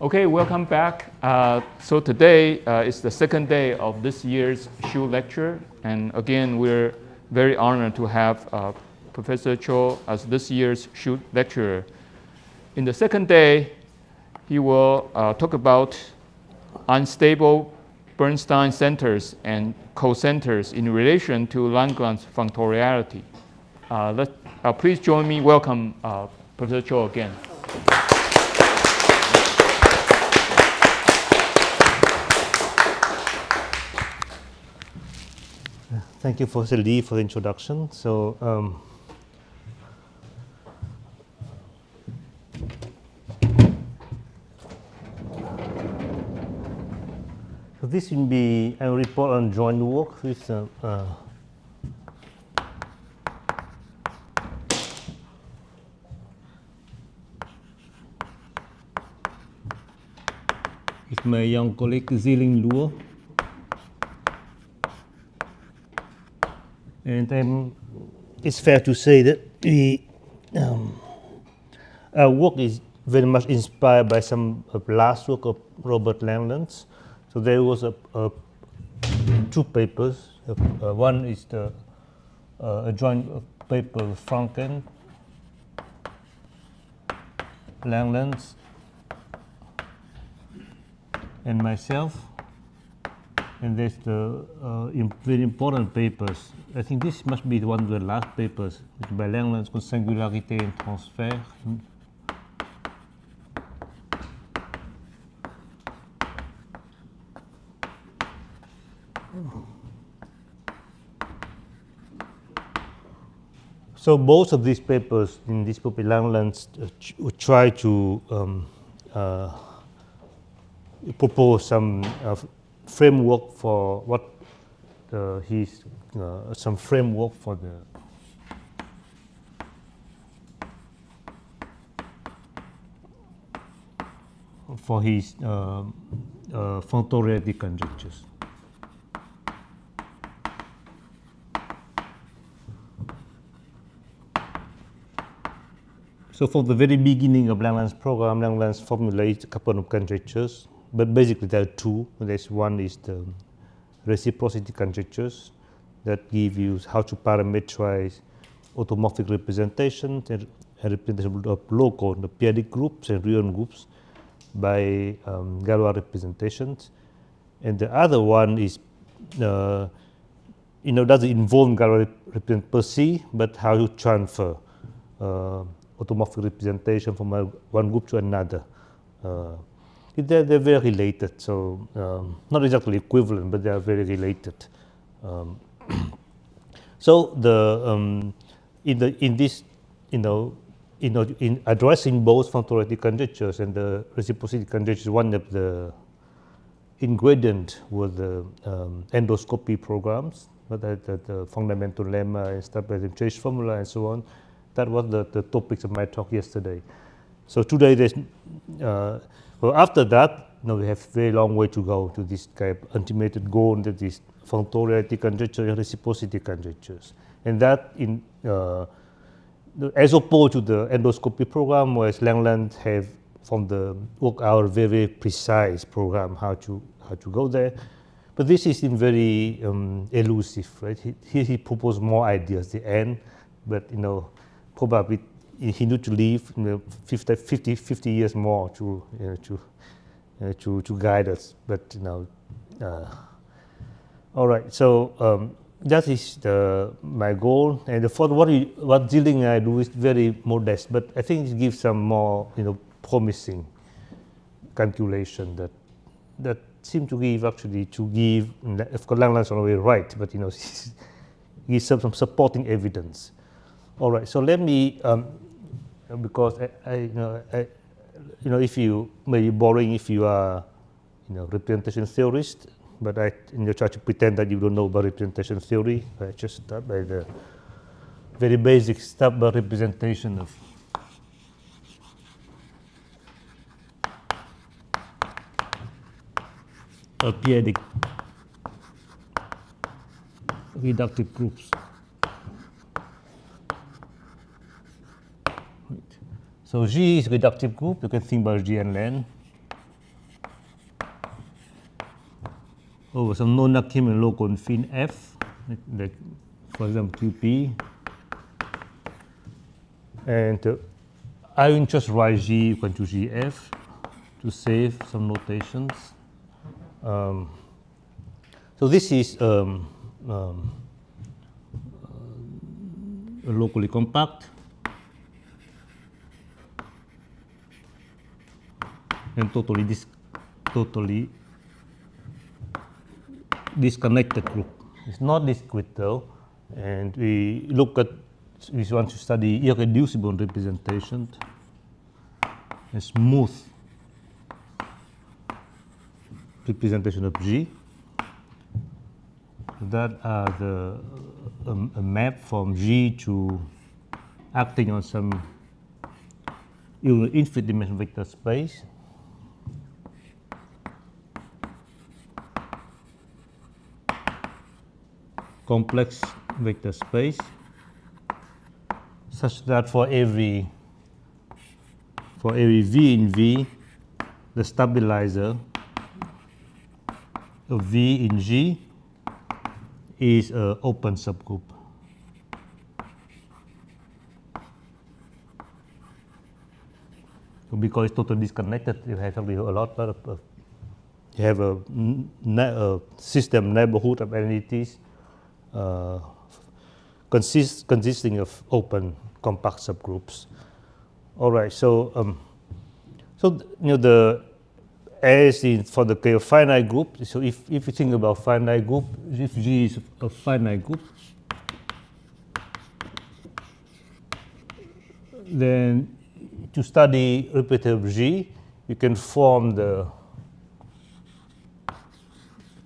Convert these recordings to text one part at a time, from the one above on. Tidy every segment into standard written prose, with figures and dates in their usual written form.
Okay, welcome back. So today is the second day of this year's Hsu Lecture, and again we're very honored to have Professor Cho as this year's Hsu Lecturer. In the second day, he will talk about unstable Bernstein centers and cocenters in relation to Langlands functoriality. Please join me. Welcome Professor Cho again. Thank you, Professor Lee, for the introduction. So this will be a report on joint work with my young colleague Ziling Luo. And it's fair to say that our work is very much inspired by some last work of Robert Langlands. So there was two papers. One is a joint paper with Franken, Langlands, and myself. And there's the very important papers. I think this must be one of the last papers, which by Langlands called Singularité and Transfert. So both of these papers in this paper, Langlands try to propose some framework for what some framework for the his functoriality conjectures. So from the very beginning of Langlands' program, Langlands formulates a couple of conjectures. But basically there are two. There's one is the reciprocity conjectures that give you how to parameterize automorphic representations and representation of local, the periodic groups and real groups by Galois representations. And the other one is, doesn't involve Galois representation per se, but how you transfer automorphic representation from one group to another. They're very related, so not exactly equivalent, but they are very related. So in addressing both functoriality conjectures and the reciprocity conjectures, one of the ingredients was the endoscopy programs, but the fundamental lemma and stabilizing trace formula and so on. That was the topics of my talk yesterday. So today there's well, after that, we have a very long way to go to this kind of ultimated goal, that is functoriality conjecture and reciprocity conjectures. And that, as opposed to the endoscopy program, whereas Langlands have from the work out very precise program how to go there. But this is very elusive, right? Here he proposed more ideas at the end, but probably he need to live 50 years more to guide us. But all right. So that is my goal. And what Ziling and I do is very modest, but I think it gives some more promising calculation that seem to give of course Langlands are always right, but give some supporting evidence. All right. So let me. Because if you may be boring if you are, representation theorist, but I try to pretend that you don't know about representation theory. I just start by the very basic stuff about representation of periodic reductive groups. So G is reductive group. You can think about G and Len. over some non-Archimedean local infin F, like for example QP, and I will just write G equal to GF to save some notations. So this is locally compact and totally disconnected group. It's not discrete though, and we want to study irreducible representation, a smooth representation of G. That are a map from G to acting on some infinite dimensional vector space. Complex vector space, such that for every V in V, the stabilizer of V in G is an open subgroup. So because it's totally disconnected, you have a lot of you have a system neighborhood of entities consisting of open compact subgroups. All right, so the as in for the case of finite group, so if you think about finite group, if G is a finite group, then to study repetitive G, you can form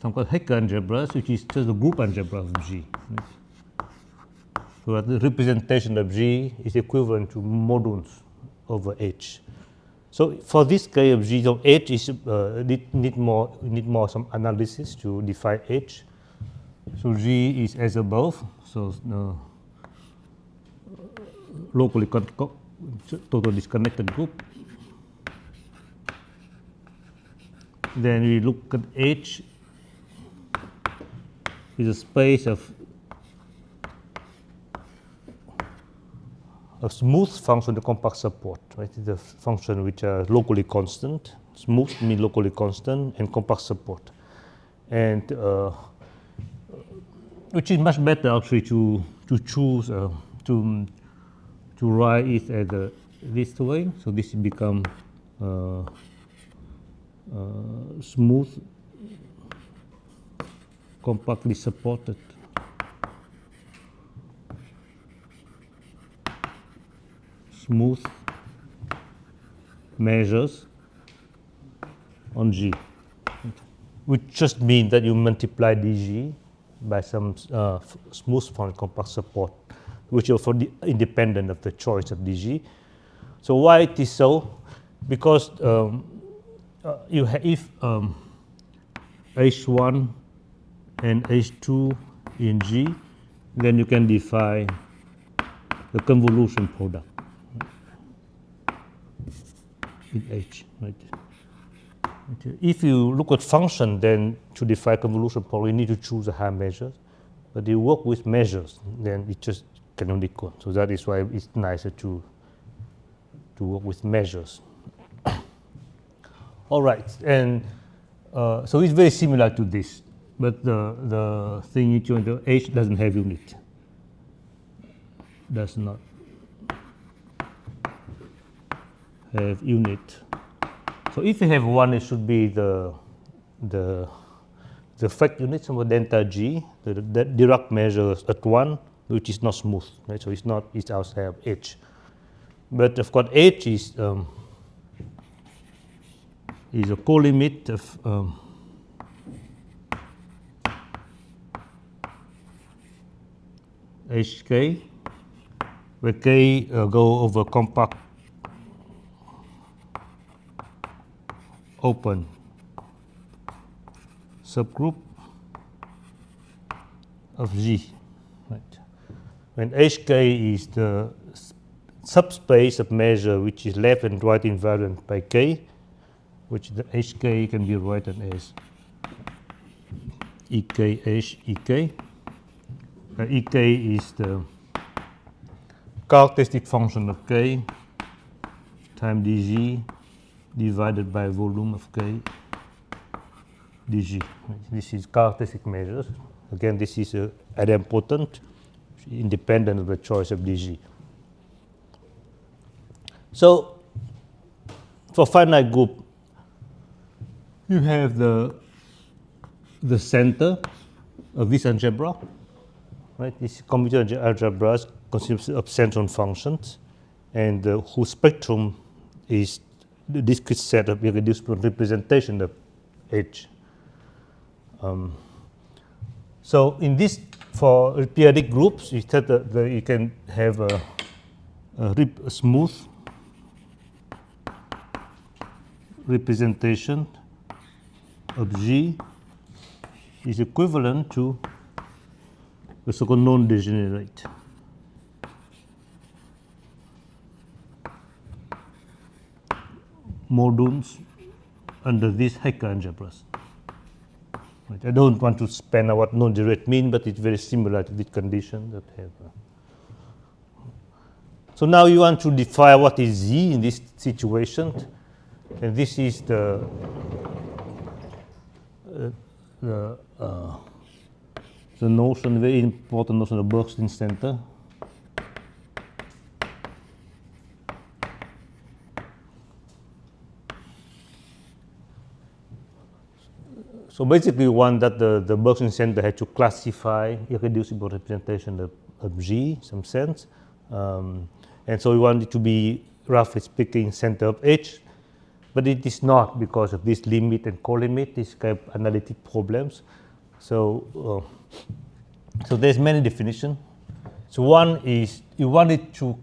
some called Hecke algebras, which is just the group algebra of G. Right? So the representation of G is equivalent to modules over H. So for this case of G, so H is need more some analysis to define H. So G is as above. So locally total disconnected group. Then we look at H is a space of smooth function, the compact support, right? The function which are locally constant. Smooth means locally constant, and compact support, and which is much better actually to choose to write it as this way. So this become smooth, compactly supported. Smooth measures on G, which just means that you multiply dG by some smooth function compact support, which are independent of the choice of dG. So why it is so? Because if H1 and H2 in G, then you can define the convolution product in H. Right? If you look at function, then to define convolution product, you need to choose a higher measure. But you work with measures, then it just canonical. So that is why it's nicer to work with measures. All right, and so it's very similar to this, but the thing is the H doesn't have unit. Does not have unit. So if you have one, it should be the effect unit, some delta G, the Dirac measures at 1, which is not smooth, right? So it's outside of H. But of course, H is a co-limit of Hk, where K go over compact open subgroup of G. Right. When Hk is the subspace of measure which is left and right invariant by K, which the Hk can be written as EKH, EK. EK is the characteristic function of K times dg divided by volume of K dg. This is characteristic measures. Again, this is idempotent, independent of the choice of dg. So, for finite group, you have the center of this algebra, right? This computer algebra consists of central functions, and whose spectrum is the discrete set of irreducible representation of H. So in this, for periodic groups, you said that you can have a smooth representation of G is equivalent to the so-called non-degenerate. Modules under these Hecker algebras. Right. I don't want to spell out what non-degenerate means, but it's very similar to this condition that have. So now you want to define what is Z in this situation, and this is the notion, very important notion of Bernstein center. So basically, we want that the Bernstein center had to classify irreducible representation of G in some sense. And so we want it to be, roughly speaking, center of H. But it is not because of this limit and co-limit, these kind of analytic problems. So, so there's many definitions. So one is you want it to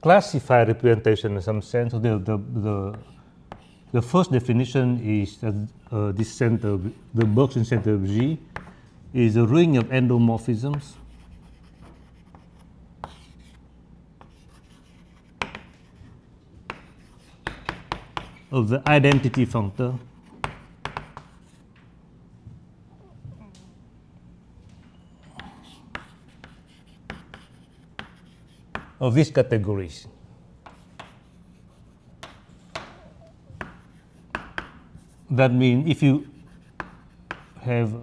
classify representation in some sense. So the first definition is that this center, the Bernstein center of G, is a ring of endomorphisms of the identity functor of these categories. That means if you have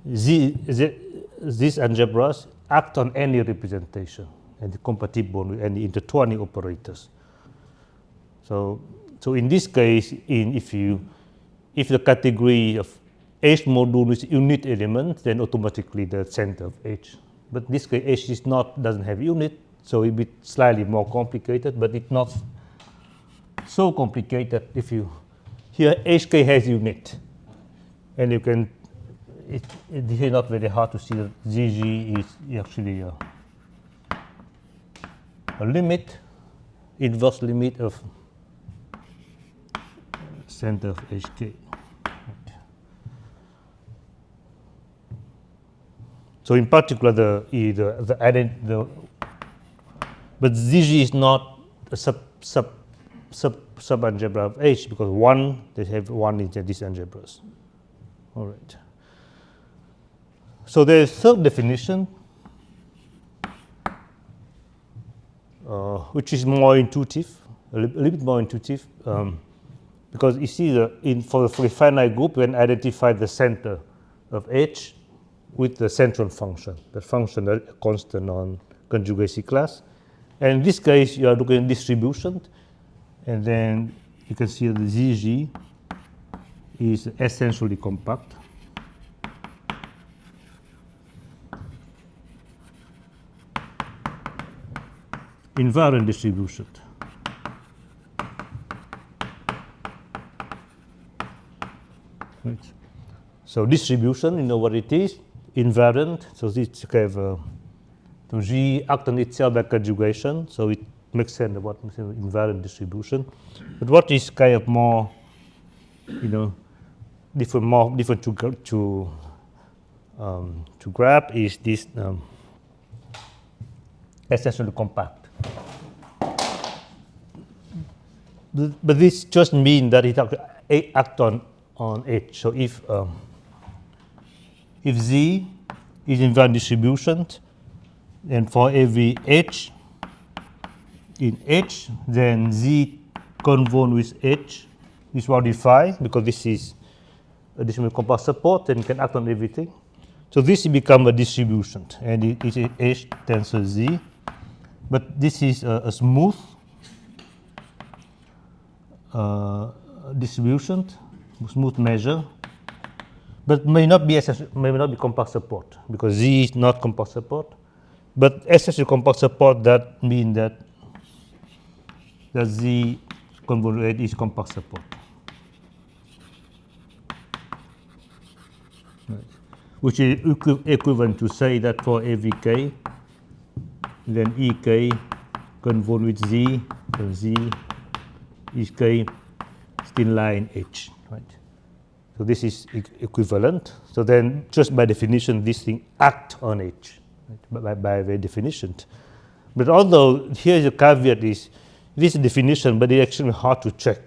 these algebras act on any representation and compatible with any intertwining operators. So in this case, if the category of H module is unit element, then automatically the center of H. But this case H doesn't have unit, so it will be slightly more complicated, but it's not so complicated if you here HK has unit, and you can. It is not very hard to see that ZG is actually a limit, inverse limit of center of HK. So in particular, but ZG is not a sub-algebra of H because they have one in these algebras. All right. So there is third definition, which is more intuitive, a little bit more intuitive, because you see for the finite group, when identify the center of H with the central function, the function that is constant on conjugacy class. And in this case, you are looking at distribution, and then you can see that the ZG is essentially compact. Invariant distribution. Right. So distribution, you know what it is, invariant. So this kind of so G acts on itself by conjugation, so it makes sense about invariant distribution. But what is kind of more, different to grab is this essentially compact. But this just means that it acts on H. So if if Z is invariant distribution, and for every H in H, then Z convolved with H is modified because this is a distribution compact support and can act on everything. So this becomes a distribution, and it is H tensor Z. But this is a smooth distribution, smooth measure, but may not be compact support because Z is not compact support. But essentially compact support, that means that Z convolved is compact support. Which is equivalent to say that for every K, then EK convolved with Z, then Z is K still line H, right? So this is equivalent. So then just by definition, this thing act on H, right? by very definition. But although here is a caveat is, this is a definition, but it's actually hard to check.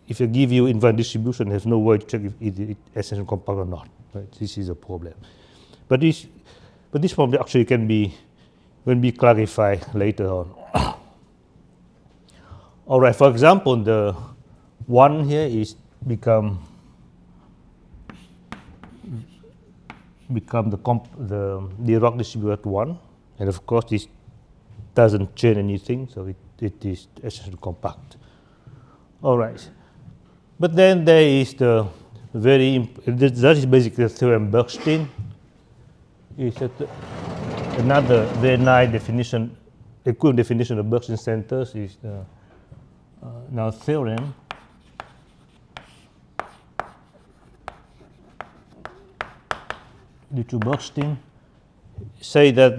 If I give you invariant distribution, there's no way to check if it is essentially compact or not. Right? This is a problem. But this problem actually can be clarified later on. All right. For example, the one here is become the rock distributed one, and of course this doesn't change anything, so it is essentially compact. All right. But then there is that is basically the theorem Bernstein. Is another very nice definition, equivalent definition of Bernstein centers is now theorem due to Bernstein say that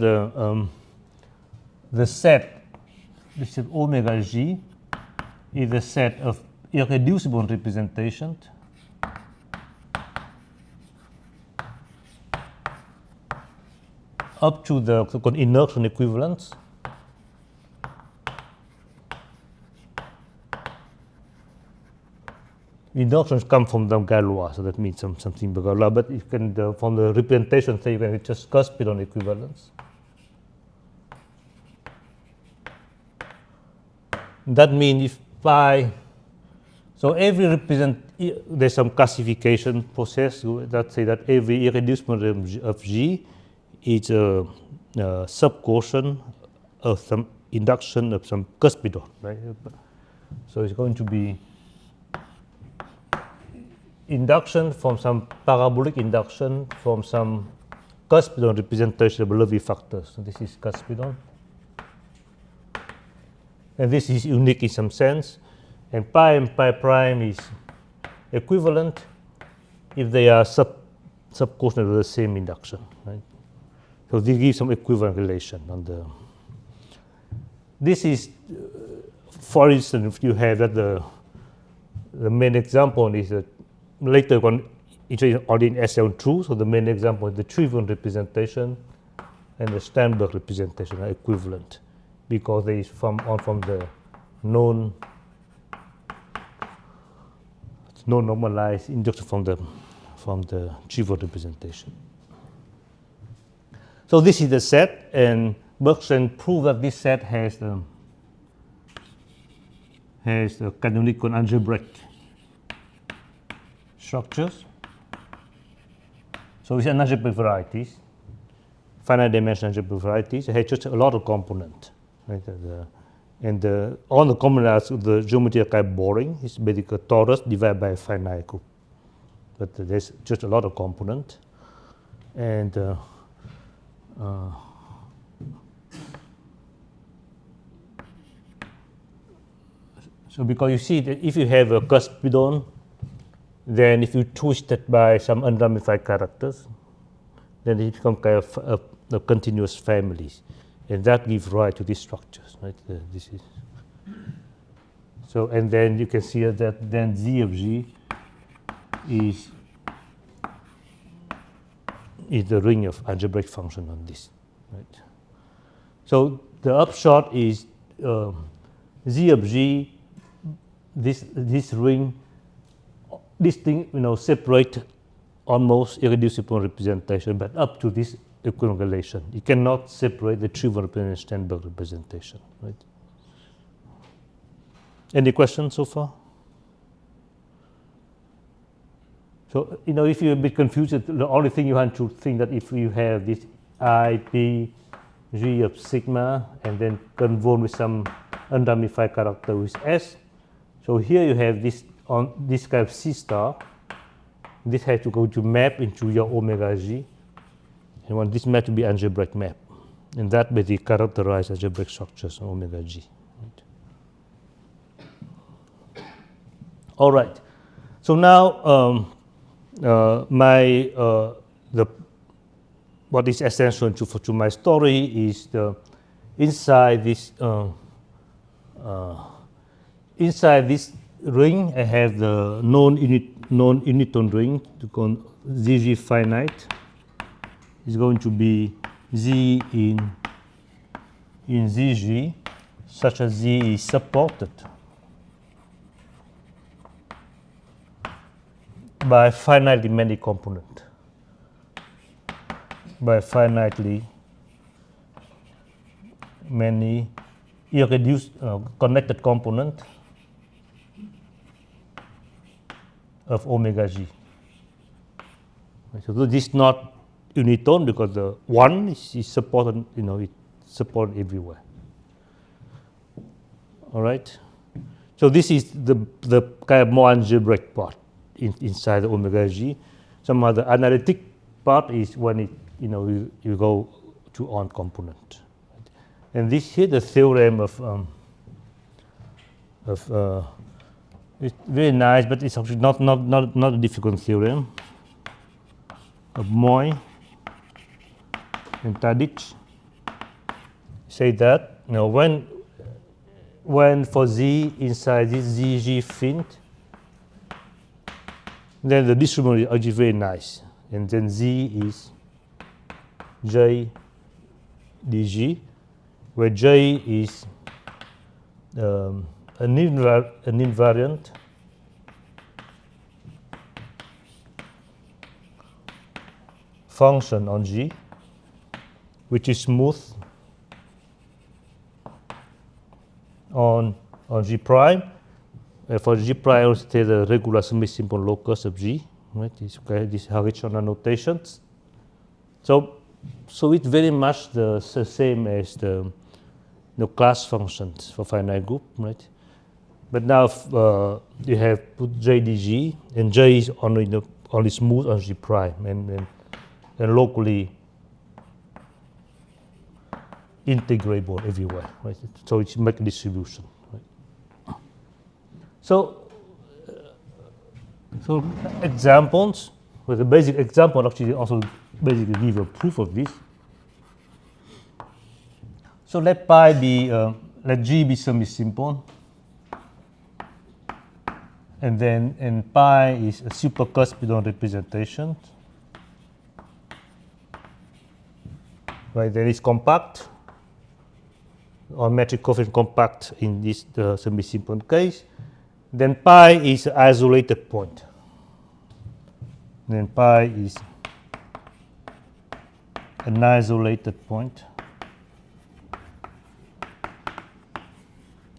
the set, this is omega G, is a set of irreducible representation up to the so-called inertial equivalence Inertials come from the Galois, so that means something Galois, but you can from the representation say you can just cuspidon equivalence. That means if pi, so every there's some classification process that say that every irreducible of G is a subquotient of some induction of some cuspidon, right? So it's going to be induction from some parabolic induction from some cuspidon representation of Levy factors. So this is cuspidon. And this is unique in some sense. And pi prime is equivalent if they are subquotient of the same induction. Right? So this gives some equivalent relation on the. This is, for instance, if you have that the main example is that later on, it's already in S7 true. So the main example is the trivial representation and the Sternberg representation are equivalent because they is from the known normalized induction from the trivial representation. So this is the set, and Bernstein proved that this set has the canonical algebraic structures. So it's an algebraic varieties, finite dimensional algebraic varieties. It has just a lot of components, right? And all the components of the geometry are kind of boring. It's basically a torus divided by a finite group. But there's just a lot of components. And so because you see that if you have a cuspidon, then if you twist it by some unramified characters, then it becomes kind of a continuous families. And that gives rise to these structures, right? This is so, and then you can see that then Z of G is the ring of algebraic function on this, right? So the upshot is Z of G, this ring, this thing, separate almost irreducible representation, but up to this equivalent relation. You cannot separate the trivial representation and Sternberg representation. Right? Any questions so far? So, if you're a bit confused, the only thing you want to think that if you have this I, P, G of sigma, and then convolve with some unramified character with S. So here you have this on this kind of C star. This has to go to map into your omega G. You want this map to be algebraic map. And that basically characterizes algebraic structures on omega G. Right? All right. So now what is essential to my story is inside this ring I have the non-uniton ring to call ZG finite. Is going to be Z in ZG such as Z is supported by finitely many component. By finitely many irreduced connected component of omega G. So this is not uniton because the one is supported, it's supported everywhere. All right. So this is the kind of more algebraic part inside the omega G. Some other analytic part is when it you go to on component. And this here the theorem of it's very nice, but it's actually not a difficult theorem of Moy and Tadic. Say that when for Z inside this ZG field, then the distribution is actually very nice, and then Z is J dg, where J is an invariant function on G, which is smooth on G prime. For G prime, I'll say the regular semi-simple locus of G. Right? This Harishona notations. So it's very much the same as the class functions for finite group, right? But now you have put J dg, and J is only smooth on G prime and locally integrable everywhere, right? So it's make a distribution. Right? So examples, with a basic example actually also basically give a proof of this. So let pi be let G be semi-simple, and pi is a supercuspidon representation. Right, then it's compact, or metric coefficient compact in this semi-simple case. Then pi is an isolated point. Then pi is an isolated point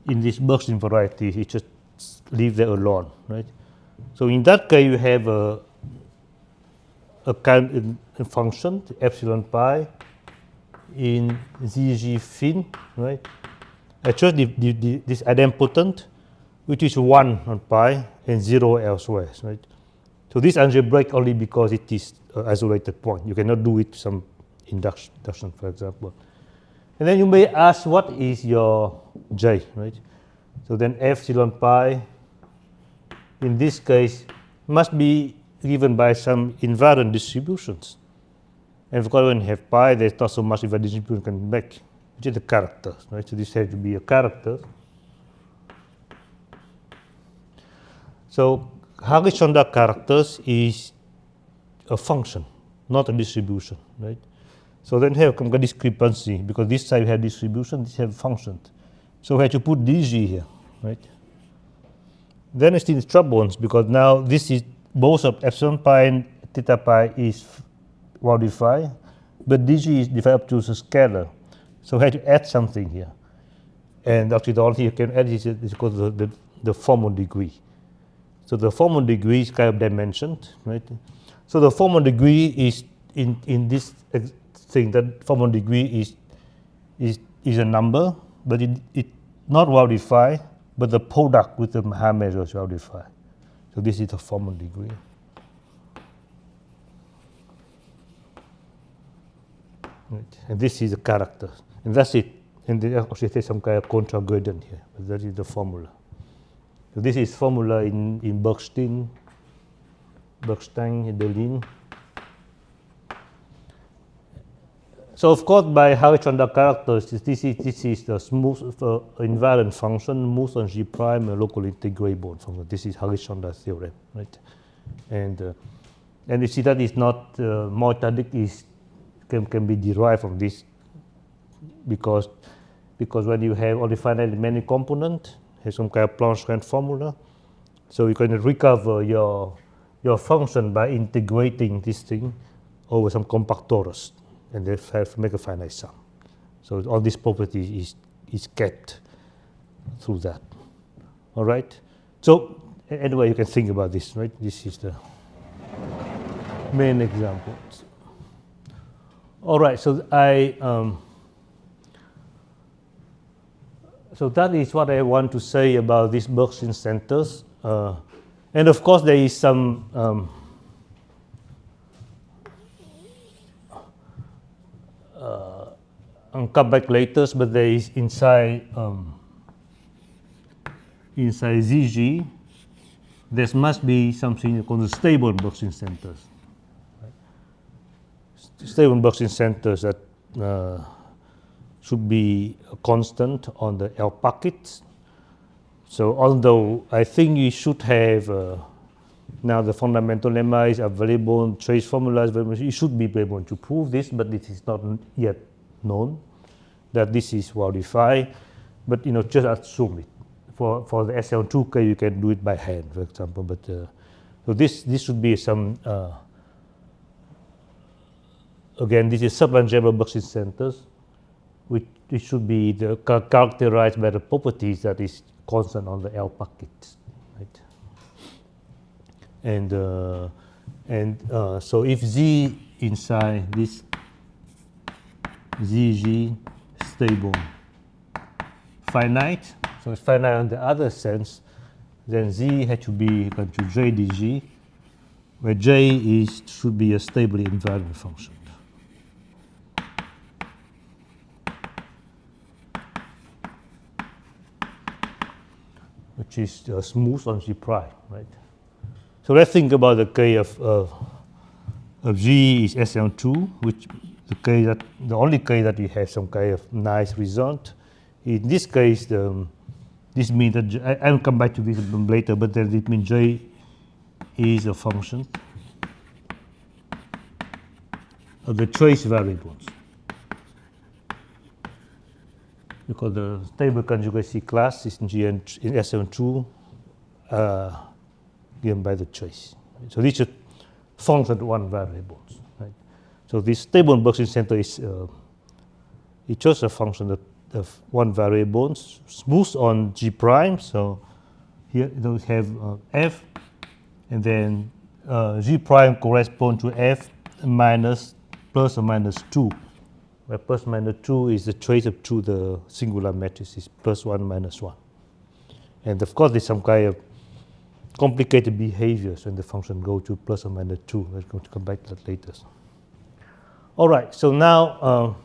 in this Bernstein variety. You just leave that alone, right? So in that case, you have a function epsilon pi in ZG fin, right? I chose this idempotent, which is 1 on pi and 0 elsewhere, right? So this algebraic only because it is an isolated point. You cannot do it some induction, for example. And then you may ask, what is your J, right? So then epsilon pi, in this case, must be given by some invariant distributions. And because when you have pi, there's not so much invariant distribution can make, which is the characters, right? So this has to be a character. So Harishonda characters is a function, not a distribution, right? So then you have a discrepancy, because this side you have distribution, this have function. So we have to put dg here, right? Then it's in trouble, because now this is both of epsilon pi and theta pi is well defined, but dg is defined up to the scalar. So I had to add something here. And actually the only thing you can add is equal to the formal degree. So the formal degree is kind of dimensioned, right? So the formal degree is in this thing, that formal degree is a number, but it not well defined, but the product with the higher measure is well defined. So this is the formal degree. Right. And this is the character, and that's it. And then actually there's some kind of contra gradient here, but that is the formula. So this is formula in Bernstein, Delin. So of course, by Harishchandra characters, this is the smooth invariant function, smooth on G prime, a locally integrable function. This is Harishchandra theorem, right? And you see that is not monadic, can be derived from this because when you have only finitely many components, have some kind of Planck formula, so you can recover your function by integrating this thing over some compact torus, and they have to make a finite sum. So all this property is kept through that. All right. So anyway, you can think about this, right? This is the main example. All right. So so that is what I want to say about these Bernstein centers. And of course, there is some I'll come back later, but there is inside ZG, there must be something called the stable Bernstein centers. Right? Stable Bernstein centers that should be constant on the L packets. So although I think you should have now the fundamental lemma is available, trace formulas, you should be able to prove this, but it is not yet known that this is well defined. But just assume it. For the SL2K, you can do it by hand, for example. But so this should be some again, this is subalgebra Bernstein centers, which should be characterized by the properties that is constant on the L packets, right? And so if Z inside this ZG stable finite, so it's finite on the other sense, then Z had to be equal to J dg, where J should be a stably invariant function. Which is smooth on G prime, right? So let's think about the K of G is SL2, which the only K that we have some kind of nice result. In this case, this means that I will come back to this later, but then it means J is a function of the trace variables. Because the stable conjugacy class is in SL2 given by the trace. So these are function one variables. Right? So this stable Bernstein center is it's just a function of one variable, smooth on G prime. So here we have F, and then G prime corresponds to F minus plus or minus 2. Where plus minus 2 is the trace up to the singular matrix is plus 1 minus 1. And of course, there's some kind of complicated behaviors when the function goes to plus or minus 2. We're going to come back to that later. All right, so now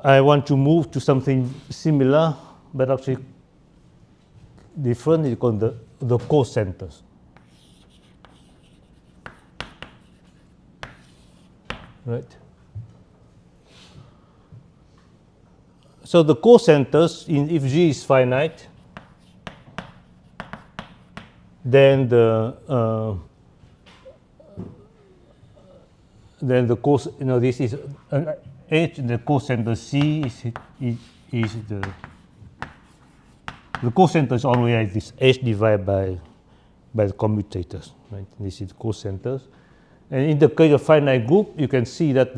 I want to move to something similar, but actually different. It's called the cocenters. Right. So the cocenters, if G is finite, then the cos, this is H. The cocenter C is the cocenter is always this H divided by by the commutators. Right? This is the cocenters. And in the case of finite group, you can see that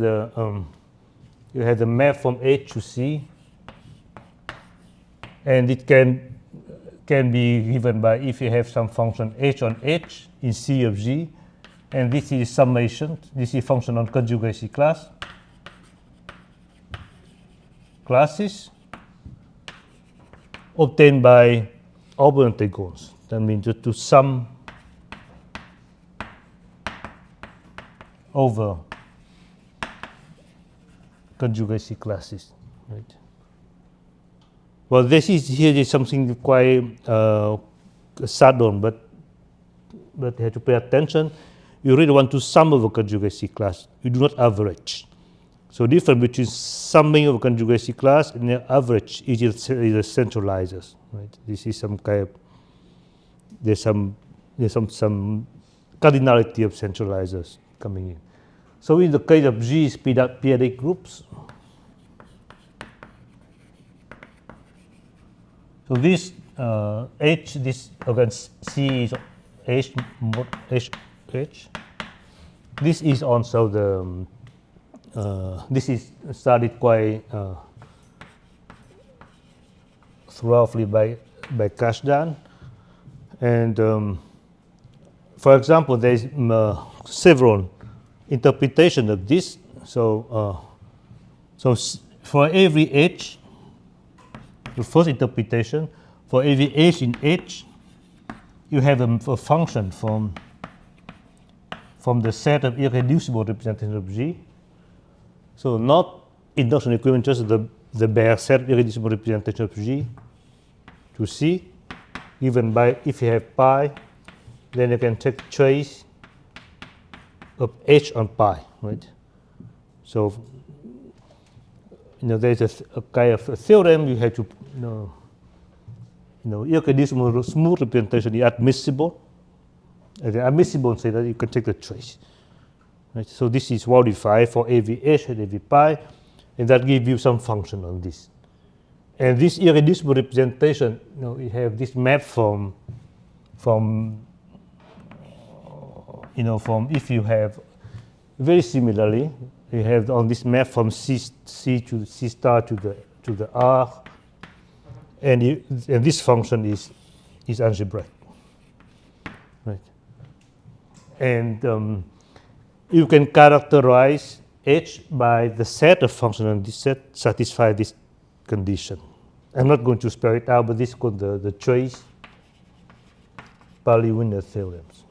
you have the map from H to C, and it can be given by if you have some function H on H in C of G, and this is summation. This is function on conjugacy classes obtained by orbital integrons. That means to sum over conjugacy classes. Right? Well, this is here is something quite subtle, but you have to pay attention. You really want to sum over conjugacy class. You do not average. So the difference between summing of a conjugacy class and the average is the centralizers. Right? This is some kind of there's some cardinality of centralizers coming in. So in the case of G is periodic groups. So this H, this again C is H mod H. This is also the this is studied quite thoroughly by Kashdan, and for example, there is several interpretations of this. So for every H, the first interpretation, for every H in H, you have a function from the set of irreducible representations of G. So not induction equivalent, just the bare set of irreducible representations of G to C, given by if you have pi, then you can take trace of H on pi, right? So there's a kind of a theorem you have to irreducible smooth representation is admissible. And admissible say that you can take the trace. Right? So this is modified for every H and every pi, and that gives you some function on this. And this irreducible representation, you have this map from if you have very similarly, you have on this map from C to C star to the R, and this function is algebraic, right? And you can characterize H by the set of functions on this set satisfy this condition. I'm not going to spell it out, but this is called the trace Pauli-Wiener theorems.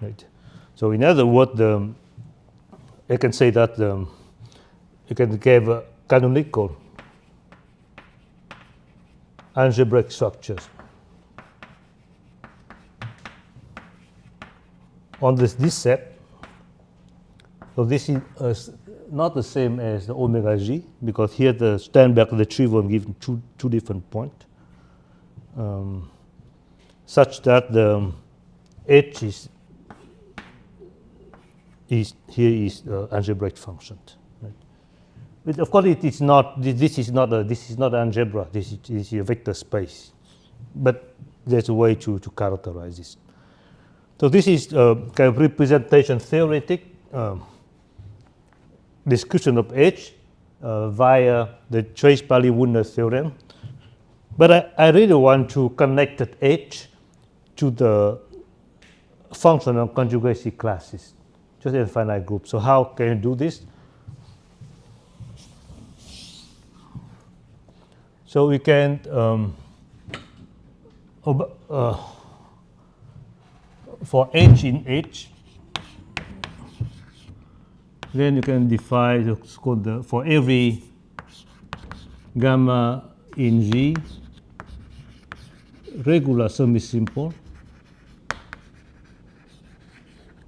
Right. So in other words, I can say that you can give a canonical algebraic structures on this set. So this is not the same as the omega G, because here the Sternberg retrieval given two different points, such that the H is algebraic function. Right? But of course, it is not. This is not algebra. This is a vector space, but there's a way to characterize this. So this is kind of representation theoretic description of H via the trace Pauli-Wiener theorem. But I really want to connect that H to the functional conjugacy classes, just in finite group. So how can you do this? So we can for H in H, then you can define what's called for every gamma in G regular semi-simple,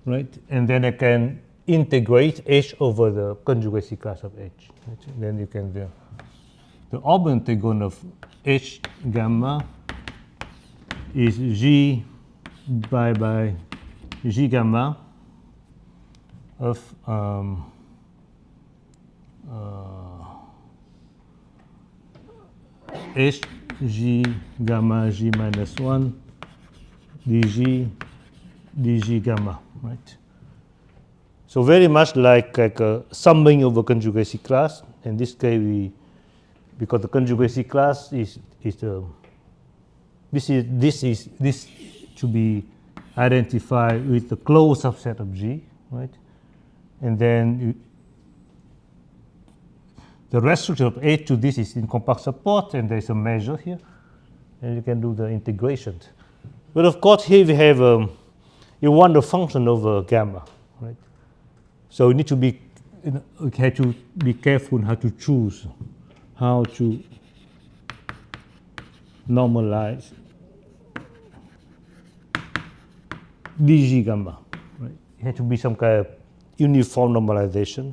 right? And then I can integrate H over the conjugacy class of H. Right? Then you can do the orbital integron of H gamma is G by G gamma of H G gamma G minus 1 dg gamma, right? So very much like a summing of a conjugacy class. In this case, because the conjugacy class this to be identified with the closed subset of G, right? And then the restriction of A to this is in compact support, and there's a measure here, and you can do the integration. But of course, here we have you want the function of gamma, right? So you need to be have to be careful how to choose, how to normalize dg gamma, right? It has to be some kind of uniform normalization.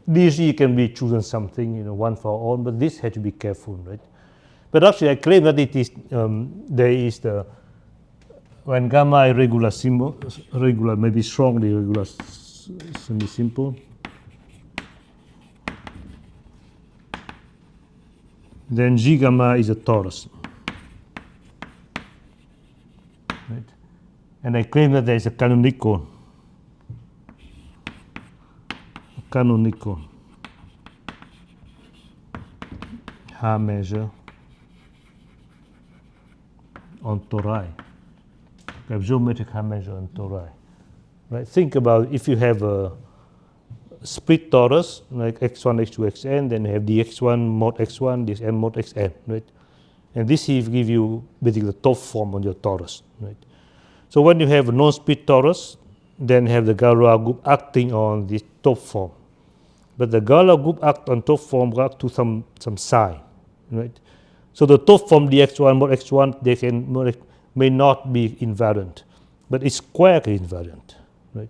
dg can be chosen something, one for all, but this has to be careful, right? But actually, I claim that it is there is the when gamma is regular, maybe strongly regular, semi-simple, then G gamma is a torus, right? And I claim that there is a canonical H measure on tori, a geometric H measure on tori. Right? Think about if you have a split torus like x1, x2, xn, then you have dx1 mod x1, this m mod xn, right? And this give you basically the top form on your torus, right? So when you have a non-split torus, then you have the Galois group acting on this top form. But the Galois group act on top form act to some psi, right? So the top form dx1 mod x1 may not be invariant, but it's squarely invariant, right?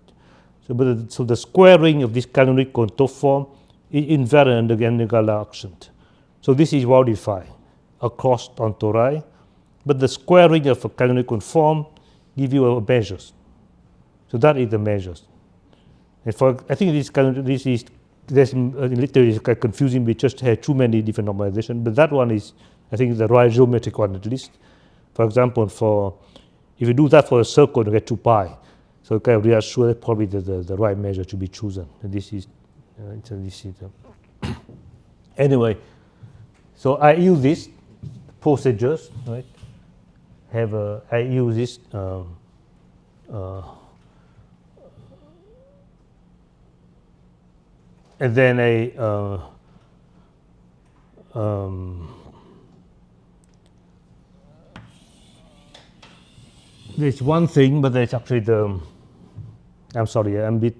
So the squaring of this canonical top form is invariant against the Galois action. So this is modified across on tori, but the squaring of a canonical form give you a measures. So that is the measures. And I think this is literally kind of confusing. We just have too many different normalizations, but that one is, I think, the right geometric one at least. For example, if you do that for a circle, you get 2 pi. So kind of reassure that probably the right measure to be chosen. And this is anyway. So I use this procedures, right? I use this and then there's one thing, but there's actually I'm sorry, I'm a bit.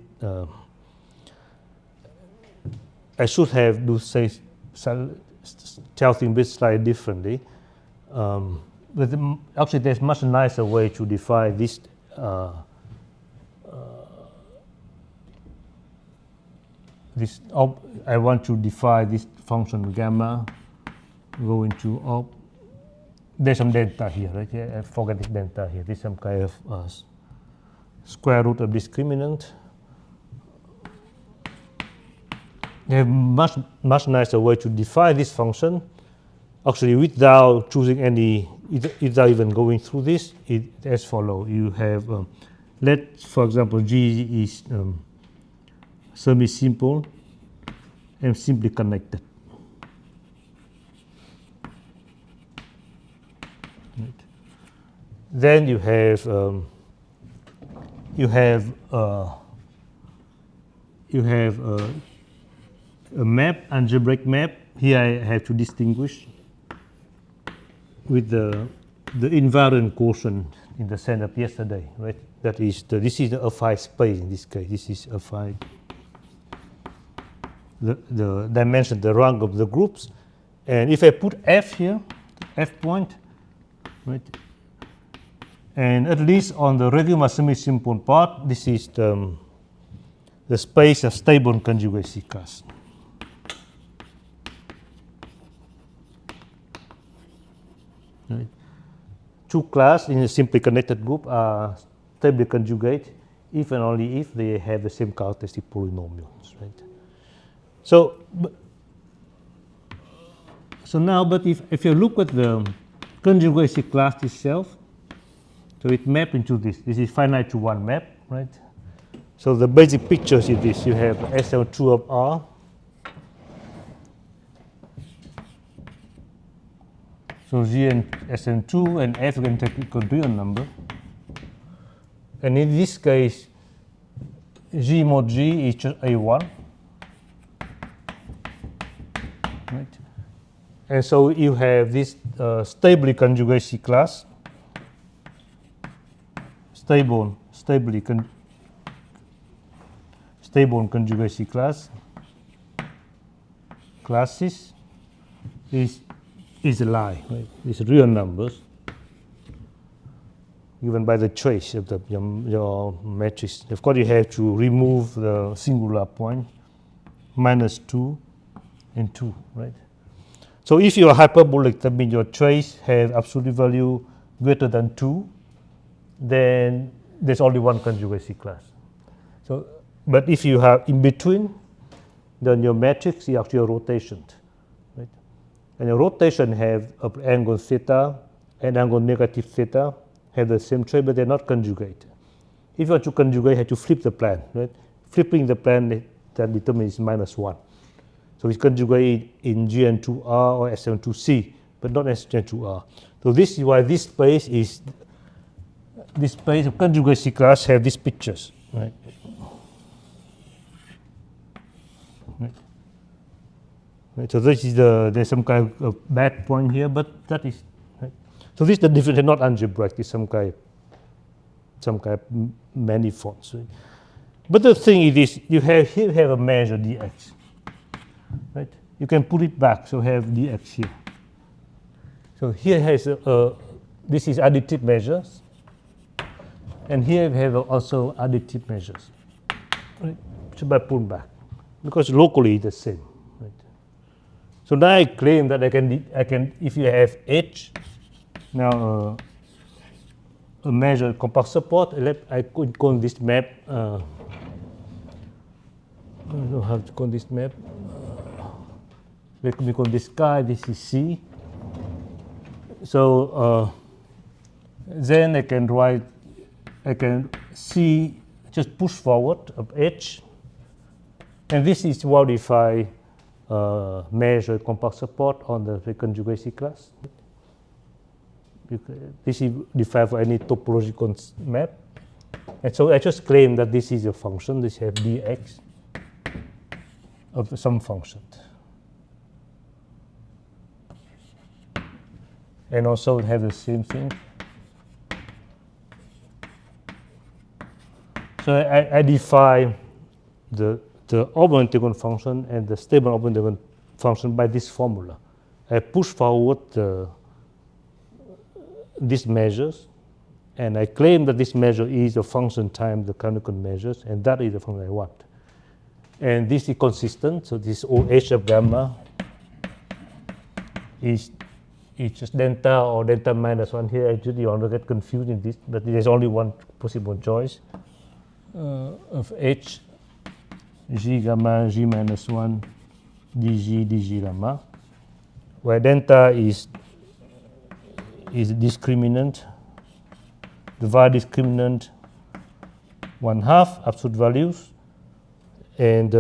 I should have tell things a bit slightly differently. But actually, there's much nicer way to define this. I want to define this function gamma going to op. There's some delta here, right? I forget this delta here. This is some kind of square root of discriminant. You have much nicer way to define this function, actually without choosing any, without even going through this. It as follows. You have, for example, G is semi-simple and simply connected. Right. Then you have a map, algebraic map. Here I have to distinguish with the invariant quotient in the sense of yesterday, right? That is this is a phi space in this case. This is a phi. The dimension, the rank of the groups, and if I put f here, f point, right? And at least on the regular semi-simple part, this is the space of stable conjugacy class. Right. Two classes in a simply connected group are stably conjugate if and only if they have the same characteristic polynomials, right? So So now, but if you look at the conjugacy class itself, so it maps into this. This is finite to one map, right? So the basic picture is this. You have SL2 of R. So G and SN2 and F can take a real number. And in this case, G mod G is just A1. Right. And so you have this stably conjugacy class, stable conjugacy class, classes is a lie, right? These real numbers given by the choice of your matrix. Of course, you have to remove the singular point, -2 and 2, right? So if you are hyperbolic, that means your choice has absolute value greater than 2, then there's only one conjugacy class. So, but if you have in between, then your matrix is actually a rotation, right? And a rotation have an angle theta and angle negative theta have the same choice, but they're not conjugate. If you want to conjugate, you have to flip the plan, right? Flipping the plan that determines -1. So it's conjugated in GN2R or SN2C, but not SN2R. So this is why this space of conjugacy class have these pictures, right? Right. So this is there's some kind of bad point here, but that is right. So this is the difference, not algebraic. It's some kind of manifolds. Right? But the thing is this: you have a measure dx, right? You can put it back, so have dx here. So here has this is additive measures, and here we have also additive measures. Right? So by put back, because locally it's the same. So now I claim that I can if you have H, now a measure compact support, I could call this map, I don't know how to call this map, let me call this guy, this is C. So then I can see, just push forward of H, and this is what if I measure compact support on the conjugacy class. This is defined for any topological map. And so I just claim that this is a function, this has dx of some function. And also it has the same thing. So I define the open integral function and the stable open integral function by this formula. I push forward these measures, and I claim that this measure is a function times the canonical measures, and that is the function I want. And this is consistent, so this OH of gamma is just delta or delta -1 here. Actually, you want to get confused in this, but there's only one possible choice of H. G gamma G -1 dg gamma, where delta is discriminant, the var discriminant 1/2 absolute values, and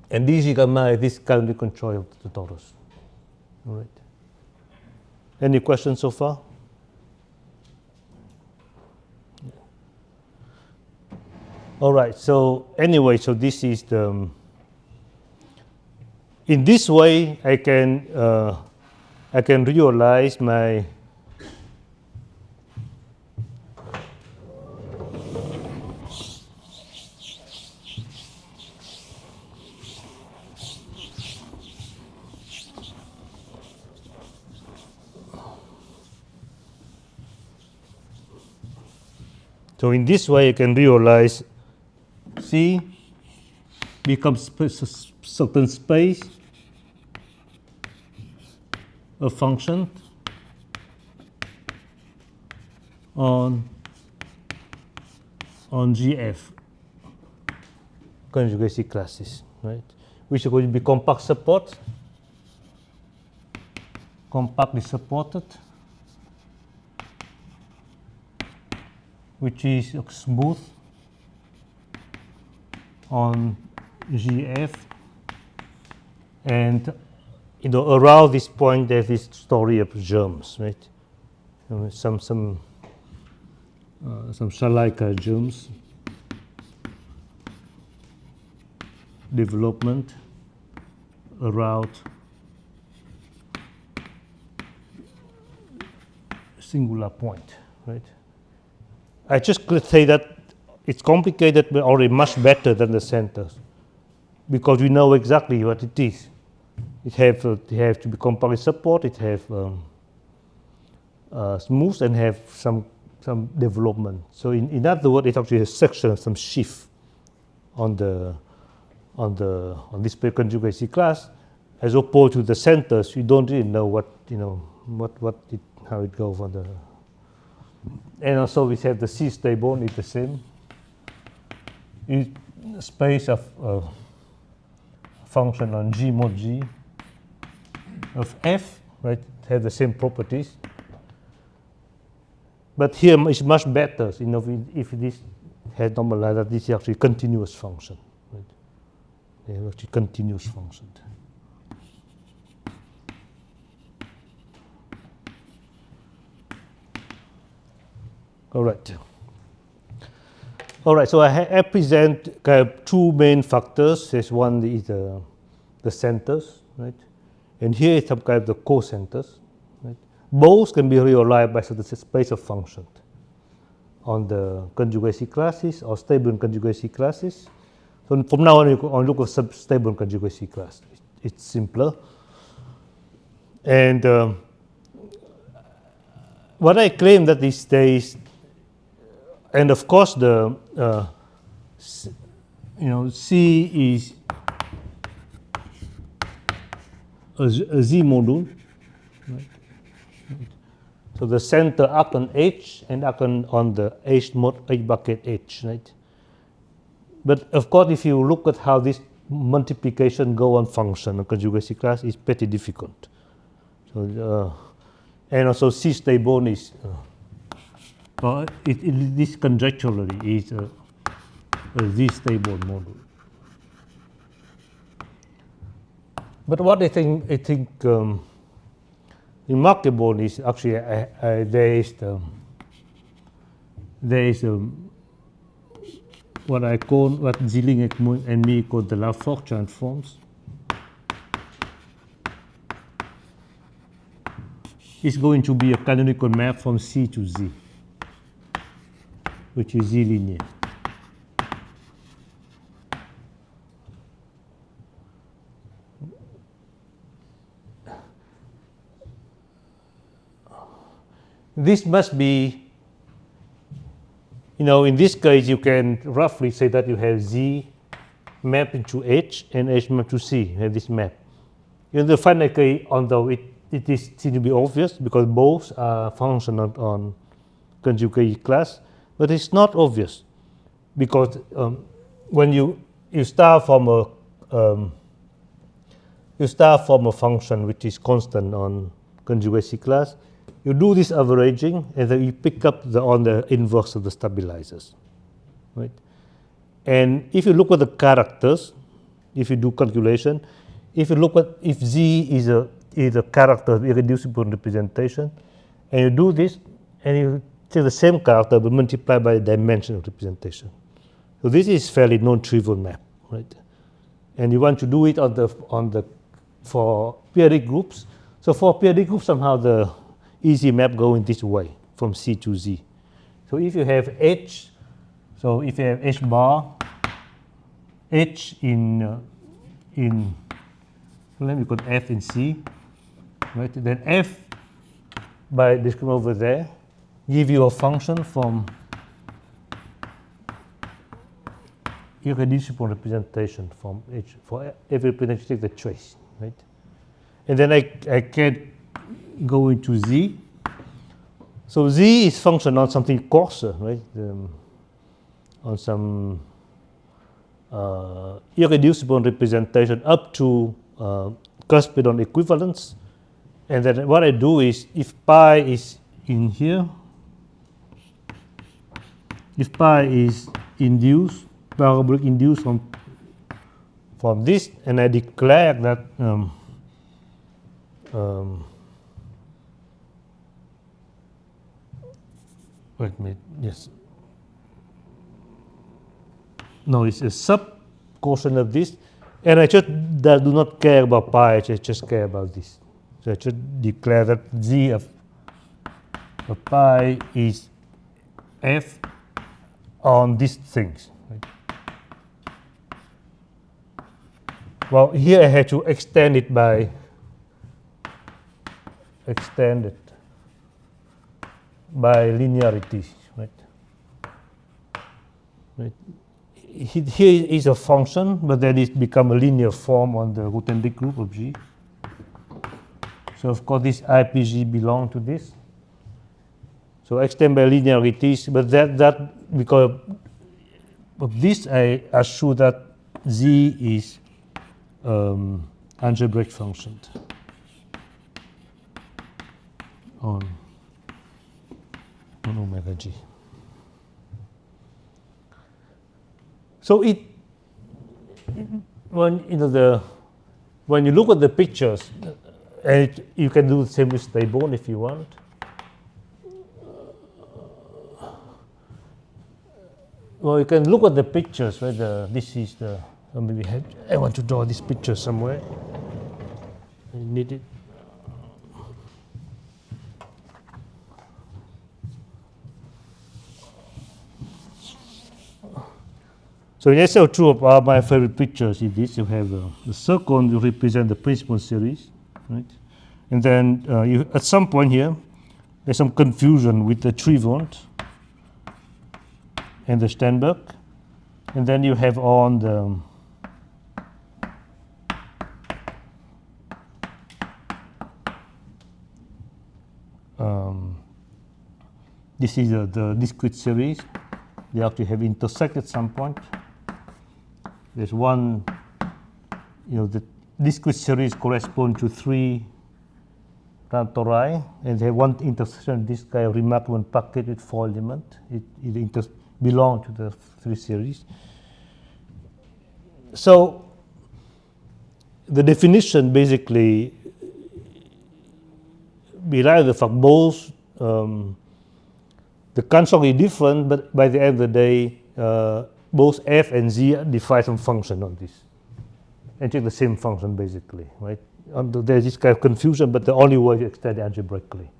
dg gamma is this canonical control of the torus. All right. Any questions so far? All right, so anyway, so this is the, in this way I can realize my so in this way I can realize C becomes certain space, a function on GF conjugacy classes, right? Which is going to be compact support compactly supported, which is smooth on GF, and around this point there's this story of germs, right? Some Shalaika germs development around singular point, right? I just could say that it's complicated, but already much better than the centers, because we know exactly what it is. It have to be compactly supported. It have smooth and have some development. So in other words, it actually has section, some shift on this conjugacy class, as opposed to the centers. You don't really know how it goes on the. And also we have the C stable is the same. It's space of function on G mod G of F, right? Have the same properties. But here it's much better, if this has normalized, that this is actually continuous function, right? They have actually continuous function. All right. All right, so I present kind of two main factors. There's one is the centers, right? And here is some kind of the cocenters, right? Both can be realized by the space of functions on the conjugacy classes or stable conjugacy classes. So from now on, you can look at stable conjugacy class. It's simpler. And what I claim that there is, and of course the C is a Z module, right? So the center act on H and act on the H bucket H, right? But of course, if you look at how this multiplication go on function, a conjugacy class is pretty difficult. So and also C stable is this conjecturally is a Z stable module. But what I think remarkable is actually there is what Zilling and me call the Laforgue transforms. It's going to be a canonical map from C to Z, which is Z linear. This must be, in this case, you can roughly say that you have Z mapped into H and H mapped to C. You have this map. In the finite case, although it is seems to be obvious because both are functional on conjugate class, but it's not obvious because when you start from a function which is constant on conjugacy class, you do this averaging and then you pick up on the inverse of the stabilizers, right? And if you look at the characters, if you do calculation, if you look at if Z is a character of irreducible representation, and you do this, and you take the same character but multiply by the dimension of representation. So this is fairly non-trivial map, right? And you want to do it for periodic groups. So for periodic groups, somehow the easy map go in this way from C to Z. So if you have H, so if you have H bar, H in let me put F in C, right? Then F by discriminating over there give you a function from irreducible representation from H for every representation take the trace, right? And then I can go into Z. So Z is function on something coarser, right? On some irreducible representation up to Cuspidon equivalence. And then what I do is, if pi is in here, if pi is induced, parabolic induced from this, and I declare that wait a minute, yes. No, it's a sub-quotient of this, and I just do not care about pi, I just care about this. So I should declare that z of pi is f on these things. Right? Well, here I have to extend it by linearity. Right? Right. Here is a function, but then it becomes a linear form on the Rutendig group of G. So of course this IPG belongs to this. So extend by linearities, but that because of this I assure that Z is algebraic function on omega G. So when you look at the pictures, you can do the same with Stable if you want. Well, you can look at the pictures. Right? This is the. Maybe I want to draw this picture somewhere. I need it. So in SL2 of R, my favorite pictures is this. You have the circle to represent the principal series, right? And then you, at some point here, there's some confusion with the Trivand and the Sternberg. And then you have on the this is the discrete series. They actually have intersected at some point. There's one, the discrete series corresponds to 3 tori, and they have one intersection. This kind of remarkable packet with 4 elements. It belongs to the 3 series. So the definition basically relies on the fact both the construct is different, but by the end of the day, both f and z define some function on this, and take the same function basically, right? There's this kind of confusion, but the only way to extend it algebraically,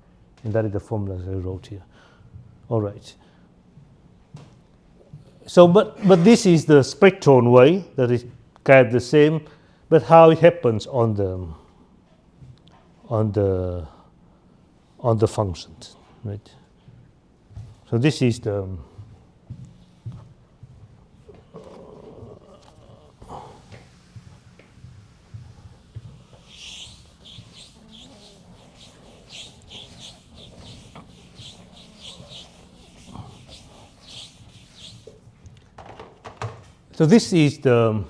and that is the formula I wrote here. All right. So, but this is the spectron way that is kind of the same, but how it happens on the functions, right? So this is the so this is the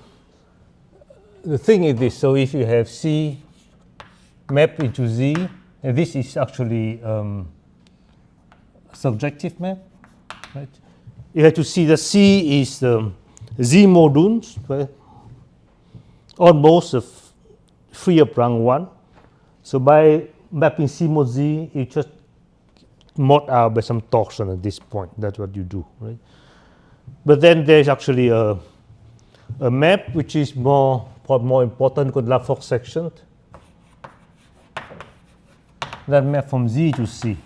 thing is this. So if you have C mapped into Z, and this is actually subjective map, right? You have to see that C is the Z modules, right? Almost free of rank 1. So by mapping C mod Z, you just mod out by some torsion at this point. That's what you do, right? But then there's actually a map which is more important called Laforgue section. That map from Z to C.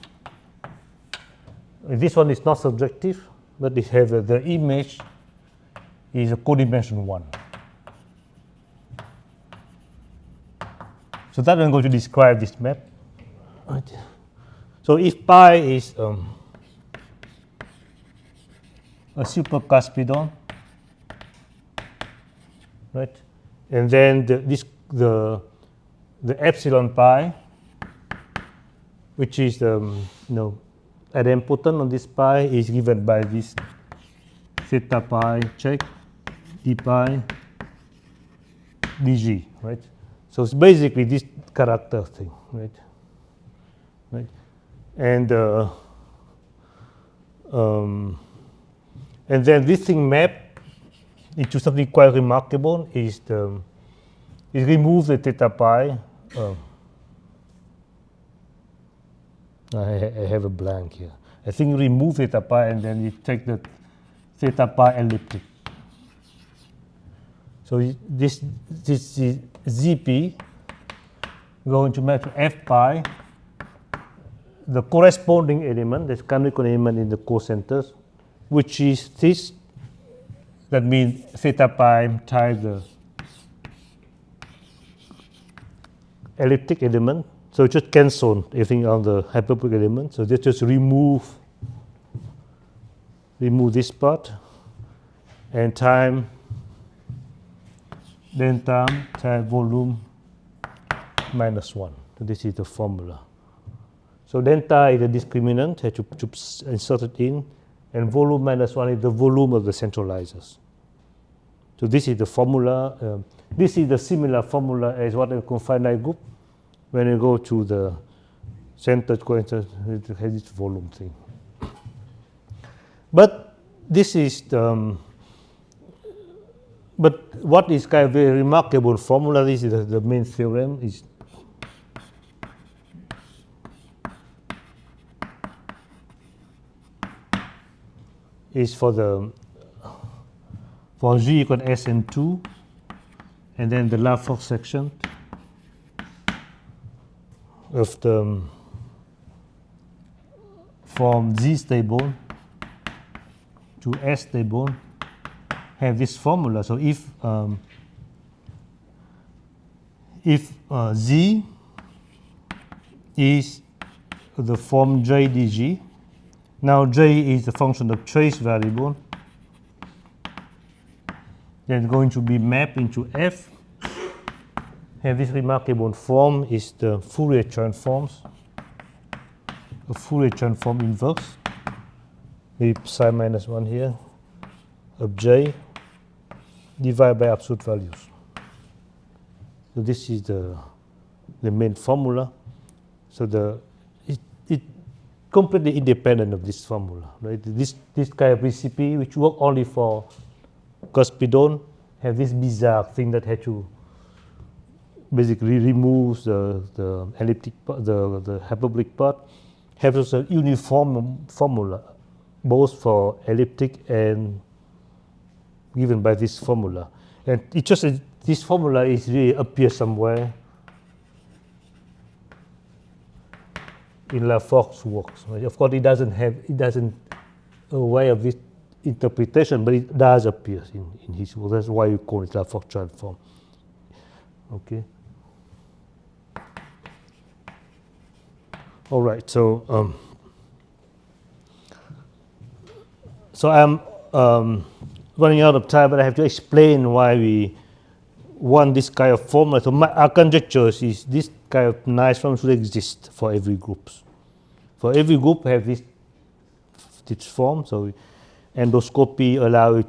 This one is not subjective, but it has the image is a codimension 1. So that I'm going to describe this map. Right. So if pi is a super Caspidon, right, and then the epsilon pi, which is idempotent on this pi, is given by this theta pi check d pi dg, right? So it's basically this character thing, right? right? And then this thing mapped into something quite remarkable is it removes the theta pi. I have a blank here. I think you remove theta pi and then you take the theta pi elliptic. So this is ZP going to map to F pi, the corresponding element, the canonical element in the cocenters, which is this. That means theta pi times the elliptic element. So just cancel everything on the hyperbolic element. So just remove this part and time delta times volume minus 1. So this is the formula. So delta is the discriminant, have to insert it in, and volume minus 1 is the volume of the centralizers. So this is the formula. This is the similar formula as what I call finite group. When you go to the center coincidence, it has this volume thing. But this is but what is kind of very remarkable formula, this is the main theorem, is for G equal to SN2, and then the Laforgue section of the from Z stable to S stable have this formula. So if Z is the form J dg, now J is the function of trace variable, then going to be mapped into F, have this remarkable form is the Fourier transforms, a Fourier transform inverse, maybe psi minus 1 here, of J divided by absolute values. So this is the main formula. So it completely independent of this formula, right? This kind of recipe which work only for Cospidon have this bizarre thing that had to basically remove the elliptic part, the hyperbolic part, have also a uniform formula both for elliptic and given by this formula. And it just this formula is really appears somewhere in Laforgue's works. Right? Of course, it doesn't a way of this interpretation, but it does appear in his work. That's why you call it Laforgue transform. Okay. All right. So I'm running out of time, but I have to explain why we want this kind of formula. So our conjecture is this kind of nice form should exist for every group. For every group have this form. So endoscopy allow you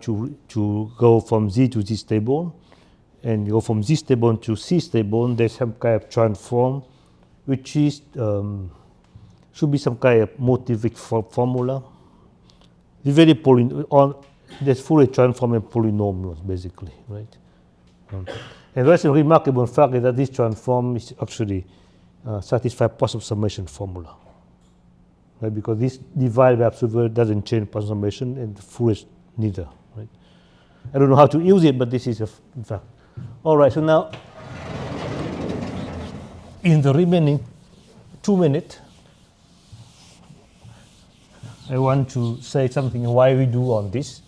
to go from Z to Z stable, and go from Z stable to C stable. There's some kind of transform, which is should be some kind of motivic formula. It's very there's Fourier transform and polynomials basically, right? And what's a remarkable fact is that this transform is actually satisfy Poisson summation formula, right? Because this divided by absolute value doesn't change Poisson summation, and Fourier neither, right? I don't know how to use it, but this is a fact. All right, so now in the remaining 2 minutes, I want to say something why we do on this.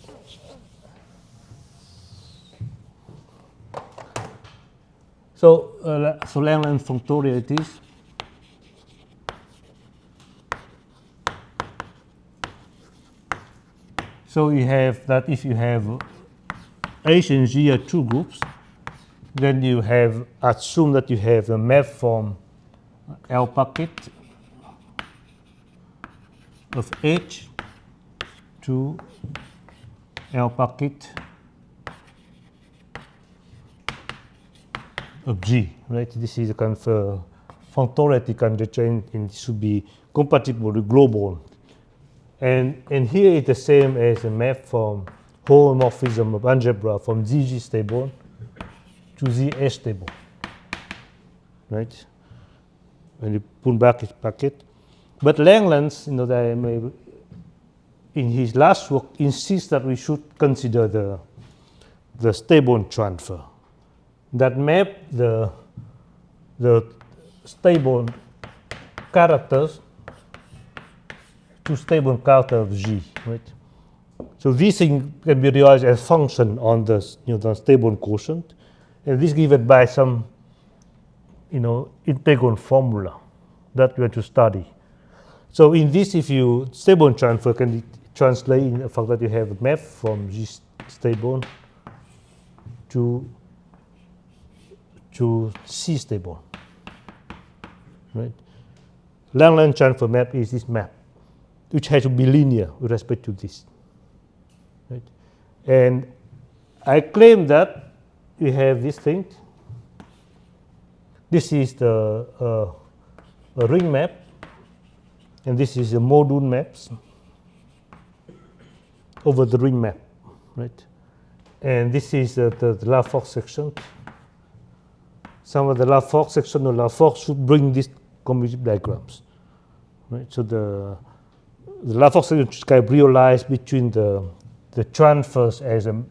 So Langlands functorialities. So you have that if you have H and G are two groups, then you have assume that you have a map from L packet of H to L packet of G, right? This is a kind of functoriality conjecture, and it should be compatible with global. And here it's the same as a map from homomorphism of algebra from ZG stable to ZH stable, right? When you put back his packet. But Langlands, in his last work, insists that we should consider the stable transfer that map the stable characters to stable character of G, right? So these things can be realized as function on the the stable quotient, and this given by some integral formula that we want to study. So in this, if you stable transfer can be translated in the fact that you have a map from G stable to C stable, right? Langlands transfer map is this map, which has to be linear with respect to this, right? And I claim that we have this thing. This is the a ring map, and this is the module maps over the ring map, right? And this is the Laforgue section. Some of the Laforgue section of Laforgue should bring these commutative diagrams, right? So the Laforgue section is kind of realized between the transfers as a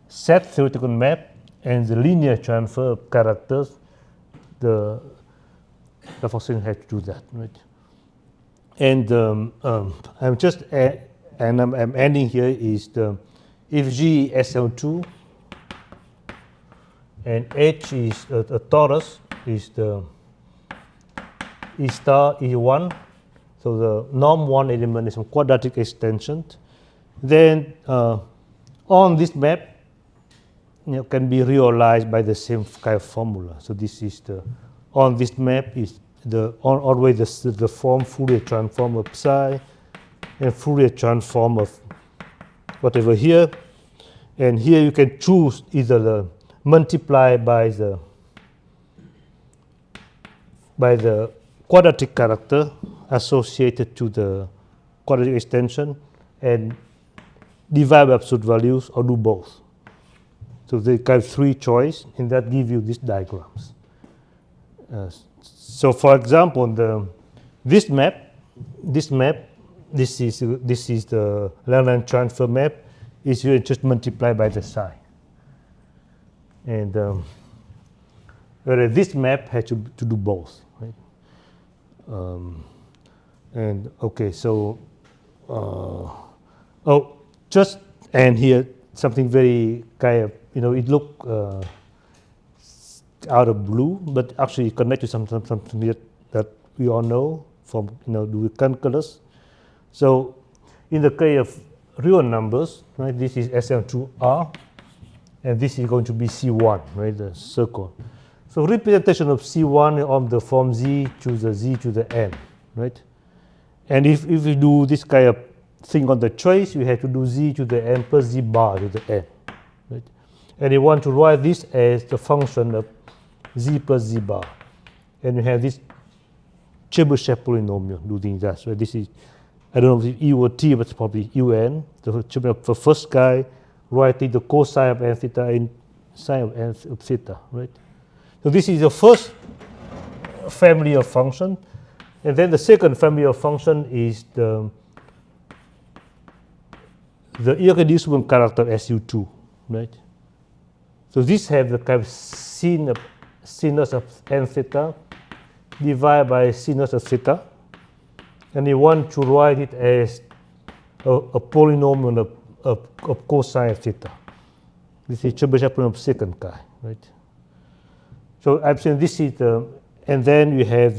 set theoretical map and the linear transfer of characters. The Laforgue section has to do that, right? And I'm just I'm ending here is if G is SL2 and H is a torus, is the E star E1, so the norm one element is some quadratic extension, then on this map can be realized by the same kind of formula. So this is on this map is always the form Fourier transform of psi and Fourier transform of whatever here, and here you can choose either the multiply by the quadratic character associated to the quadratic extension and divide by absolute values, or do both. So they have three choice, and that give you these diagrams. So for example, this is the Langlands transfer map. Is you just multiply by the psi, and whereas this map has to do both, right? And okay, so just and here something very kind of it look out of blue, but actually connect to something that we all know from do calculus. So in the case of real numbers, right, this is SL2R, and this is going to be C1, right, the circle. So representation of C1 on the form Z to the Z to the N, right? And if we do this kind of thing on the trace, we have to do Z to the N plus Z bar to the N, right? And you want to write this as the function of Z plus Z bar. And you have this Chebyshev polynomial doing that. So this is, I don't know if it's U or T, but it's probably UN. The first guy writing the cosine of n theta and sine of n of theta, right? So this is the first family of function. And then the second family of function is the irreducible character SU2, right? So this have the kind of sinus of n theta divided by sinus of theta, and you want to write it as a polynomial of cosine of theta. This is Chebyshev polynomial of second guy, right? So I'm saying this is and then you have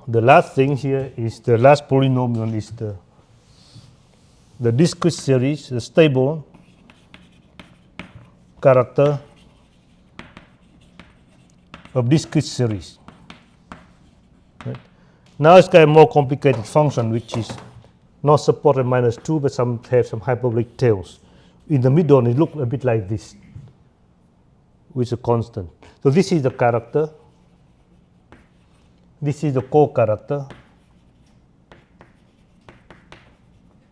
the last thing here is the last polynomial is the discrete series, the stable character of discrete series. Right? Now it's got a more complicated function, which is not supported -2, but have some hyperbolic tails. In the middle, it looks a bit like this, with a constant. So this is the character This is the core character.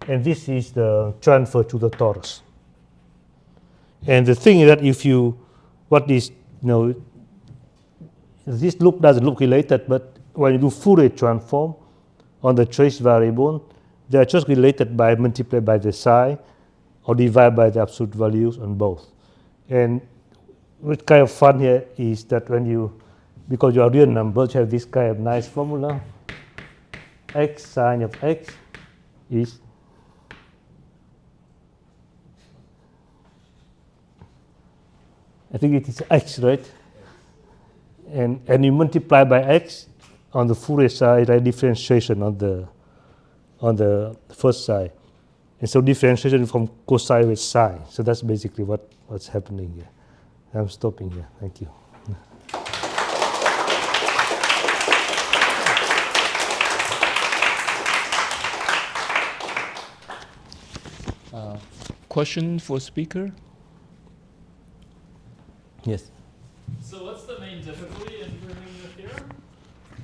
And this is the transfer to the torus. And the thing is that if you, what is, this doesn't look related, but when you do Fourier transform on the trace variable, they are just related by multiplied by the psi or divided by the absolute values on both. And what kind of fun here is that when you, because you are real numbers, you have this kind of nice formula. X sine of x is I think it is x, right? And you multiply by x on the Fourier side, right? Differentiation on the first side. And so differentiation from cosine with sine. So that's basically what's happening here. I'm stopping here. Thank you. Question for speaker? Yes. So what's the main difficulty in proving the theorem?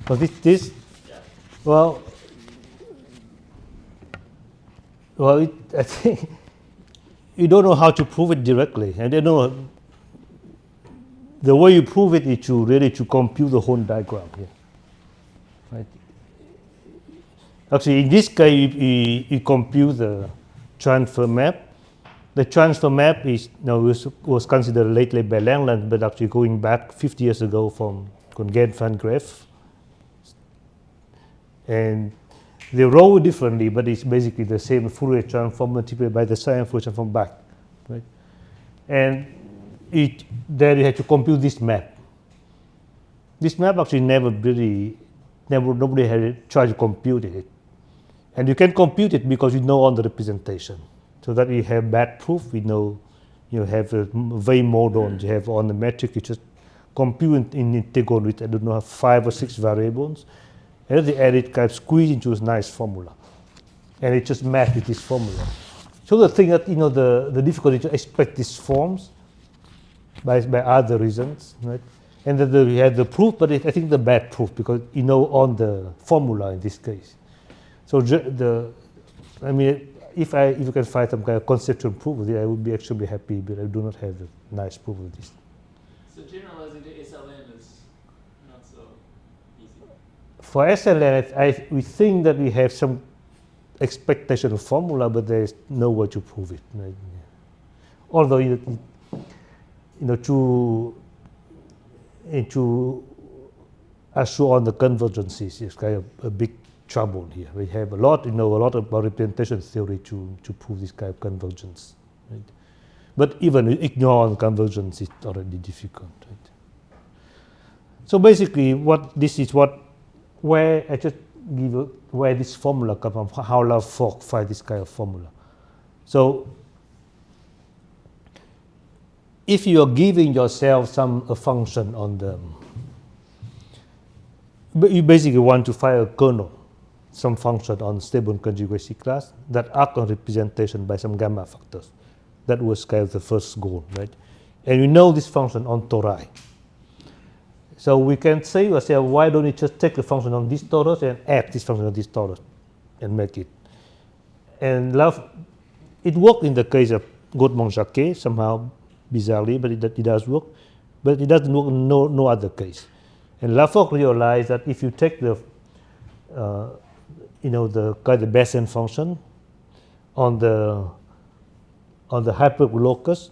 For this? Yeah. Well, I think you don't know how to prove it directly. And you know, the way you prove it is to compute the whole diagram here. Right? Actually, in this case, you compute the transfer map. The transfer map is was considered lately by Langlands, but actually going back 50 years ago from Gert van Graaf. And they wrote differently, but it's basically the same Fourier transform multiplied by the sine Fourier transform back, right? And there you have to compute this map. This map actually nobody had tried to compute it. And you can compute it because you know on the representation. So that you have bad proof, we know you have a way model, you have on the metric, you just compute in integral with, I don't know, 5 or 6 variables. And at the end, it kind of squeeze into a nice formula. And it just matches with this formula. So the thing that, the difficulty to expect these forms by other reasons, right? And then we had the proof, but I think the bad proof, because on the formula in this case. So if you can find some kind of conceptual proof of it, I would be actually happy, but I do not have a nice proof of this. So generalizing to SLN is not so easy. For SLN, we think that we have some expectation of formula, but there is no way to prove it. Right? Although to assure on the convergences is kind of a big trouble here. We have a lot about representation theory to prove this kind of convergence. Right? But even ignore on convergence is already difficult. Right? So basically, where I just give you where this formula comes from, how Lavaux find this kind of formula. So if you are giving yourself a function on you basically want to find a kernel, some function on stable conjugacy class that act on representation by some gamma factors. That was kind of the first goal, right? And you know this function on tori. So we can say to ourselves, why don't you just take the function on this torus and add this function on this torus and make it? And it worked in the case of Gaudemont-Jacquet somehow bizarrely, but it does work. But it doesn't work in no other case. And Lavaux realized that if you take the Bayesian function on the hyperbolic locus,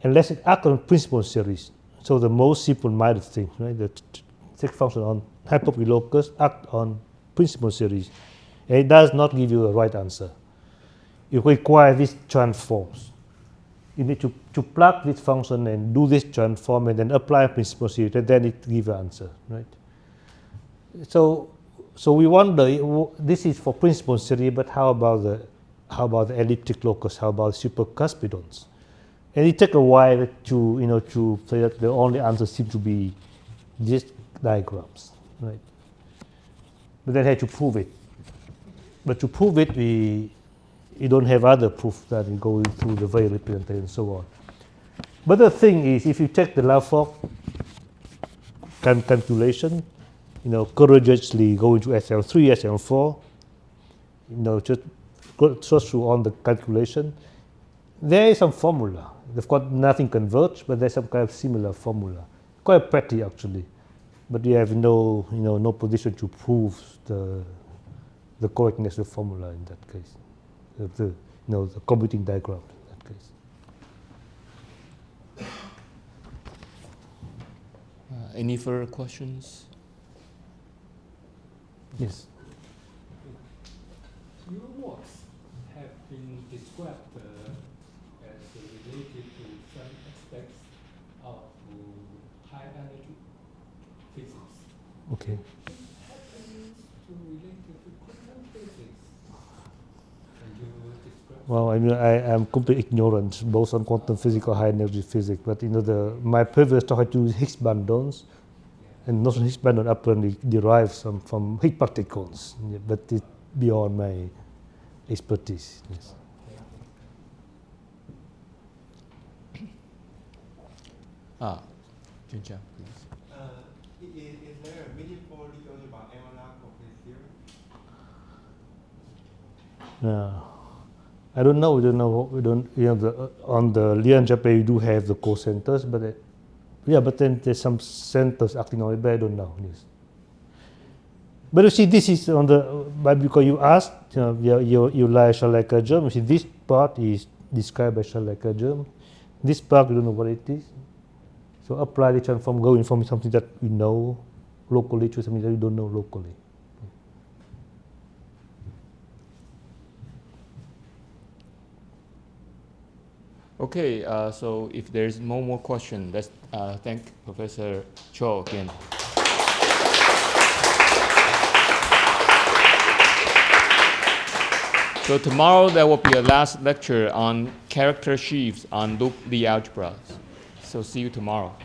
and let it act on principal series. So the most simple-minded thing, right? The take function on hyperbolic locus act on principal series, and it does not give you the right answer. It requires these transforms. You need to plug this function and do this transform and then apply principal series, and then it gives an answer, right? So we wonder, this is for principal series, but how about the elliptic locus? How about supercuspidons? And it took a while to say that the only answer seemed to be these diagrams, right? But then had to prove it. But to prove it, you don't have other proof than going through the Weil representation and so on. But the thing is, if you take the Lavaux calculation, courageously go into SL3, SL4, just go through all the calculation. There is some formula. Of course, nothing converges, but there's some kind of similar formula. Quite pretty, actually. But you have no position to prove the correctness of the formula in that case. The computing diagram in that case. Any further questions? Yes. Your works have been described as related to some aspects of high energy physics. Okay. It happens to relate to quantum physics. Can you describe? Well, I am completely ignorant both on quantum physics or high energy physics, but my previous talk had to do with Higgs bosons, and notion Higgs boson apparently derives from Higgs particles, but it's beyond my expertise. Yes. Chen-Jung, please. Is there a meaningful legal about analog of this theory? No. I don't know. We don't know. On the Lian Japan, you do have the cocenters, but but then there's some centers acting on it, but I don't know. Yes. But you see, this is on because you asked, you like Schlecker germ. You see, this part is described by Schlecker germ. This part, you don't know what it is. So apply the transform, going from something that we know locally to something that we don't know locally. Okay, so if there's no more question, let's thank Professor Cho again. So tomorrow there will be a last lecture on character sheaves on loop Lie algebras. So see you tomorrow.